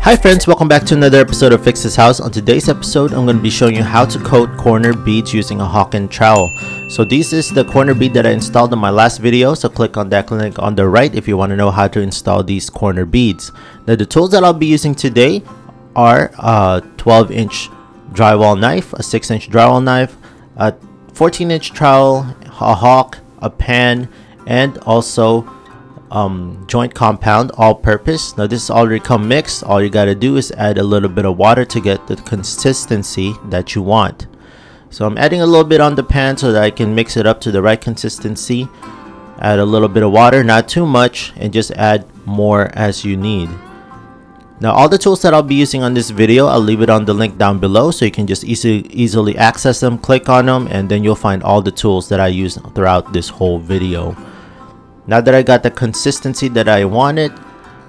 Hi friends, welcome back to another episode of Fix This House. On today's episode, I'm going to be showing you how to coat corner beads using a Hawk and Trowel. So this is the corner bead that I installed in my last video, so click on that link on the right if you want to know how to install these corner beads. Now the tools that I'll be using today are a 12-inch drywall knife, a 6-inch drywall knife, a 14-inch trowel, a hawk, a pan, and also joint compound all-purpose. Now this is already come mixed. All you got to do is add a little bit of water to get the consistency that you want. So I'm adding a little bit on the pan so that I can mix it up to the right consistency. Add a little bit of water, not too much, and just add more as you need. Now all the tools that I'll be using on this video, I'll leave it on the link down below so you can just easily access them, click on them, and then you'll find all the tools that I use throughout this whole video. Now that I got the consistency that I wanted,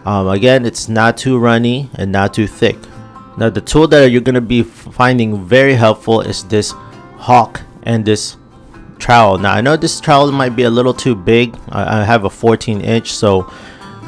again, it's not too runny and not too thick. Now the tool that you're going to be finding very helpful is this hawk and this trowel. Now I know this trowel might be a little too big. I have a 14-inch, so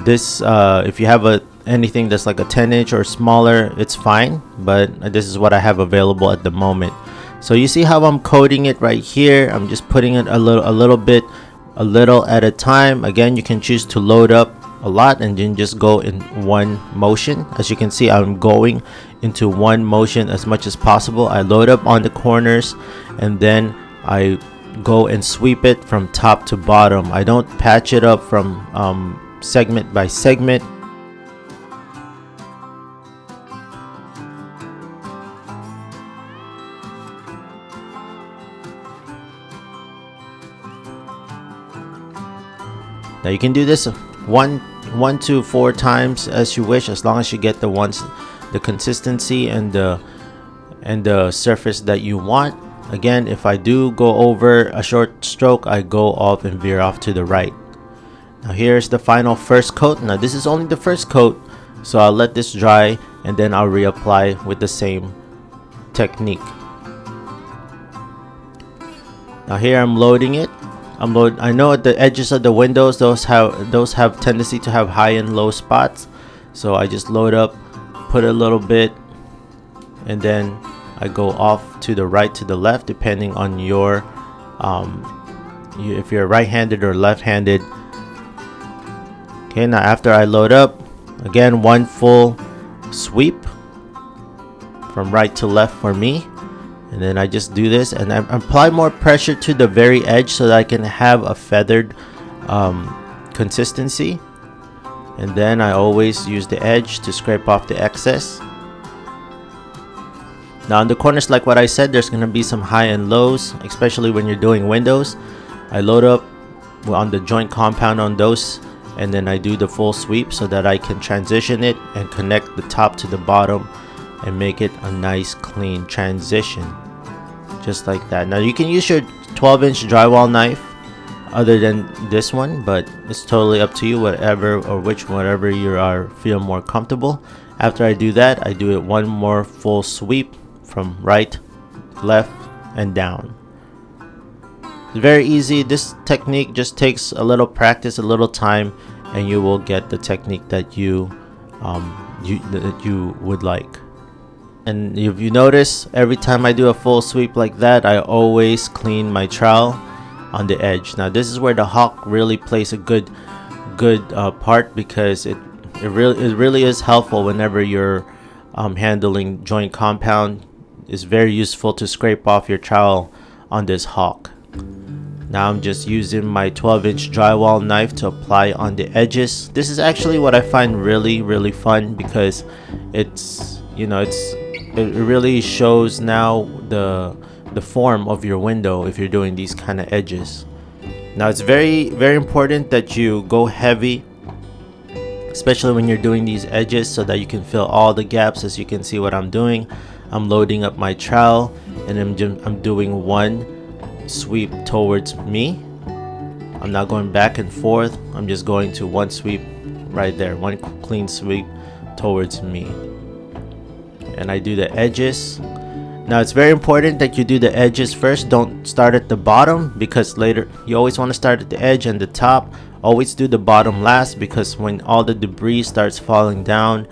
this if you have anything that's like a 10-inch or smaller, it's fine, but this is what I have available at the moment. So you see how I'm coating it right here. I'm just putting it a little at a time. Again, you can choose to load up a lot and then just go in one motion. As you can see, I'm going into one motion as much as possible. I load up on the corners and then I go and sweep it from top to bottom. I don't patch it up from segment by segment. Now you can do this one to 4 times as you wish, as long as you get the consistency and the surface that you want. Again, if I do go over a short stroke, I go off and veer off to the right. Now here's the final first coat. Now this is only the first coat, so I'll let this dry and then I'll reapply with the same technique. Now here I'm loading it. I know at the edges of the windows, those have tendency to have high and low spots, so I just load up, put a little bit, and then I go off to the right, to the left, depending on your if you're right-handed or left-handed. Okay, now after I load up, again, one full sweep from right to left for me. And then I just do this and I apply more pressure to the very edge so that I can have a feathered consistency. And then I always use the edge to scrape off the excess. Now on the corners, like what I said, there's going to be some high and lows, especially when you're doing windows. I load up on the joint compound on those, and then I do the full sweep so that I can transition it and connect the top to the bottom and make it a nice clean transition, just like that. Now you can use your 12-inch drywall knife other than this one, but it's totally up to you, whatever you feel more comfortable. After I do that, I do it one more full sweep from right, left, and down. It's very easy. This technique just takes a little practice, a little time, and you will get the technique that you would like. And if you notice, every time I do a full sweep like that, I always clean my trowel on the edge. Now this is where the hawk really plays a good part, because it really is helpful whenever you're handling joint compound. It's very useful to scrape off your trowel on this hawk. Now I'm just using my 12-inch drywall knife to apply on the edges. This is actually what I find really fun, because it really shows now the form of your window if you're doing these kind of edges. Now it's very important that you go heavy, especially when you're doing these edges, so that you can fill all the gaps. As you can see what I'm doing, I'm loading up my trowel and I'm doing one sweep towards me. I'm not going back and forth. I'm just going to one sweep right there, one clean sweep towards me. And I do the edges. Now it's very important that you do the edges first. Don't start at the bottom, because later you always want to start at the edge and the top. Always do the bottom last, because when all the debris starts falling down,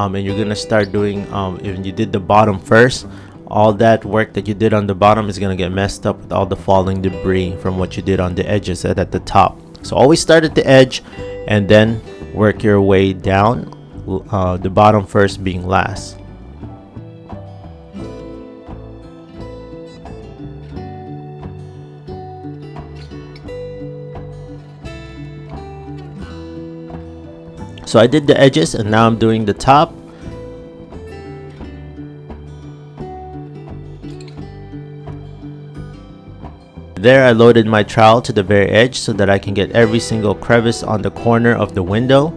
and you're gonna start doing if you did the bottom first, all that work that you did on the bottom is gonna get messed up with all the falling debris from what you did on the edges and at the top. So always start at the edge and then work your way down, the bottom first being last. So I did the edges and now I'm doing the top. There I loaded my trowel to the very edge so that I can get every single crevice on the corner of the window.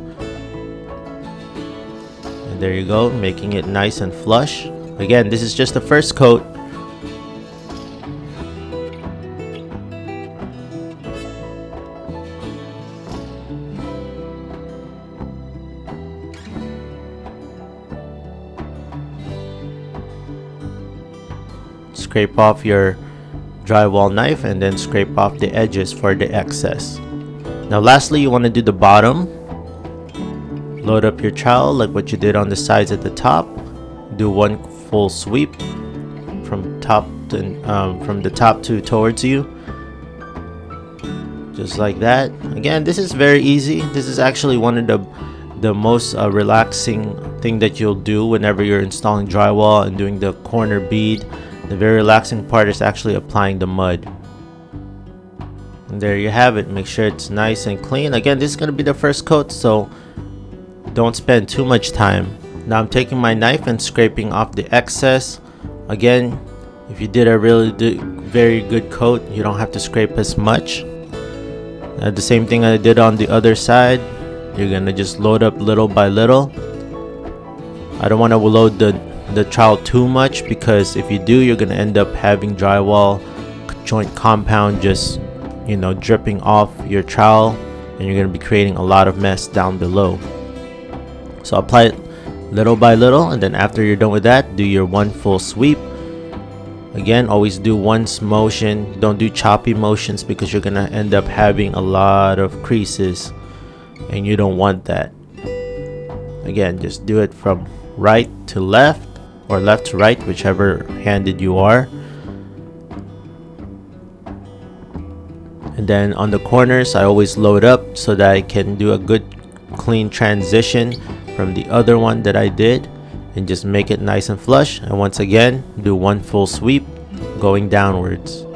And there you go, making it nice and flush. Again, this is just the first coat. Scrape off your drywall knife and then scrape off the edges for the excess. Now lastly, you want to do the bottom. Load up your trowel like what you did on the sides at the top. Do one full sweep from the top to towards you, just like that. Again, this is very easy. This is actually one of the most relaxing thing that you'll do whenever you're installing drywall and doing the corner bead. The very relaxing part is actually applying the mud. And there you have it. Make sure it's nice and clean. Again, this is going to be the first coat, so don't spend too much time. Now I'm taking my knife and scraping off the excess. Again, if you did a very good coat, you don't have to scrape as much. The same thing I did on the other side. You're going to just load up little by little. I don't want to load the trowel too much, because if you do, you're going to end up having drywall joint compound just, you know, dripping off your trowel, and you're going to be creating a lot of mess down below. So apply it little by little, and then after you're done with that, do your one full sweep. Again, always do one motion. Don't do choppy motions, because you're going to end up having a lot of creases and you don't want that. Again, just do it from right to left or left to right, whichever handed you are. And then on the corners, I always load up so that I can do a good clean transition from the other one that I did and just make it nice and flush. And once again, do one full sweep going downwards.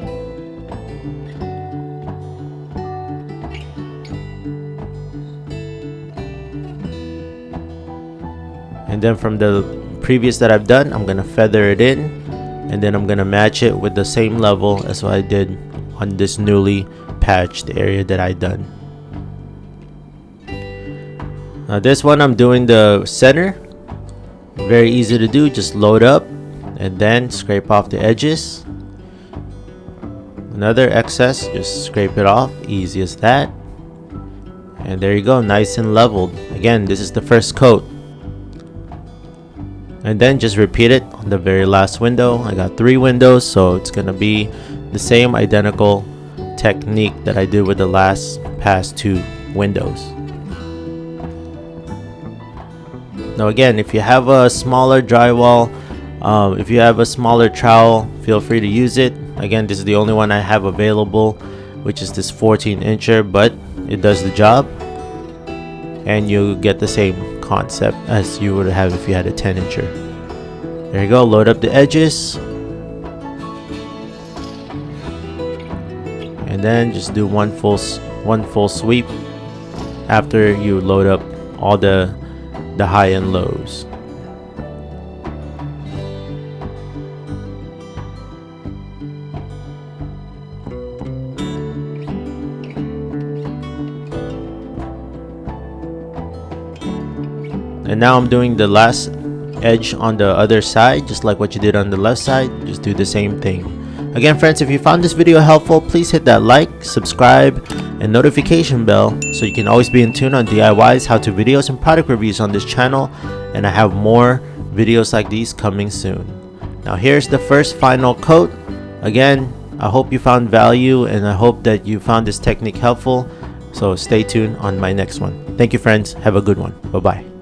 And then from the previous that I've done, I'm gonna feather it in, and then I'm gonna match it with the same level as what I did on this newly patched area that I done. Now this one, I'm doing the center. Very easy to do. Just load up and then scrape off the edges. Another excess, just scrape it off. Easy as that. And there you go, nice and leveled. Again, this is the first coat. And then just repeat it on the very last window. I got 3 windows, so it's gonna be the same identical technique that I did with the past 2 windows. Now again, if you have a smaller drywall, if you have a smaller trowel, feel free to use it. Again, this is the only one I have available, which is this 14-incher, but it does the job, and you get the same concept as you would have if you had a 10-incher. There you go, load up the edges, and then just do one full sweep after you load up all the high and lows. And now I'm doing the last edge on the other side, just like what you did on the left side. Just do the same thing. Again, friends, if you found this video helpful, please hit that like, subscribe, and notification bell so you can always be in tune on DIYs, how-to videos, and product reviews on this channel. And I have more videos like these coming soon. Now here's the first final coat. Again, I hope you found value, and I hope that you found this technique helpful. So stay tuned on my next one. Thank you, friends. Have a good one. Bye-bye.